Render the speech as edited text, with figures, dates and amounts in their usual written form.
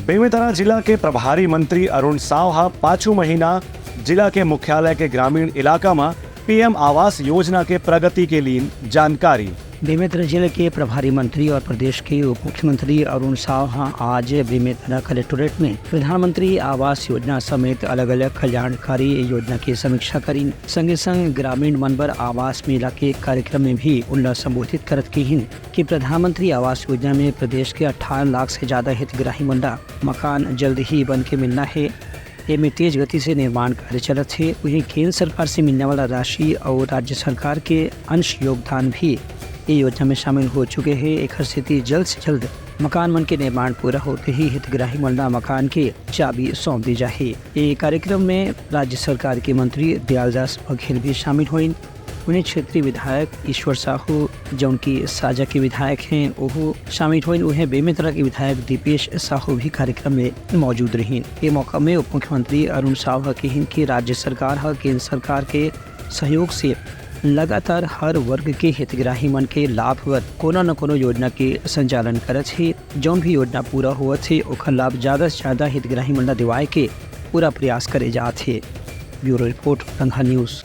बेमेतरा जिला के प्रभारी मंत्री अरुण साव पांचों महीना जिला के मुख्यालय के ग्रामीण इलाका में पीएम आवास योजना के प्रगति के लिए जानकारी। बेमेतरा जिले के प्रभारी मंत्री और प्रदेश के उप मुख्यमंत्री अरुण साव आज बेमेतरा कलेक्टोरेट में प्रधानमंत्री आवास योजना समेत अलग अलग कल्याणकारी योजना की समीक्षा करी। संगे संग ग्रामीण मनबर आवास मेला के कार्यक्रम में भी उन्हें संबोधित करत कहिन कि प्रधानमंत्री आवास योजना में प्रदेश के 18 लाख से ज्यादा हितग्राही मंडा मकान जल्द ही बन के मिलना है। में तेज गति से निर्माण कार्य चलत है। वहीं केंद्र सरकार से मिलने वाला राशि और राज्य सरकार के अंश योगदान भी ये योजना में शामिल हो चुके हैं। एक स्थिति जल्द से जल्द मकान मन के निर्माण पूरा होते ही हितग्राही मंडा मकान के चाबी सौंप दी जाए। ये कार्यक्रम में राज्य सरकार के मंत्री दयालदास बघेल भी शामिल हुए। उन्हें क्षेत्रीय विधायक ईश्वर साहू जो उनकी साझा के विधायक हैं वो शामिल हुए। उन्हें बेमेतरा के विधायक दीपेश साहू भी कार्यक्रम में मौजूद रही। ये मौका में उप मुख्यमंत्री अरुण साव कहिन कि राज्य सरकार केंद्र सरकार के सहयोग से लगातार हर वर्ग के हितग्राही मन के लाभ वर कोनो न कोनो योजना के संचालन करत है। जौन भी योजना पूरा हुआ थे ओकर लाभ ज़्यादा से ज़्यादा हितग्राही मन दिवाए के पूरा प्रयास करे जाते। ब्यूरो रिपोर्ट रंगा न्यूज़।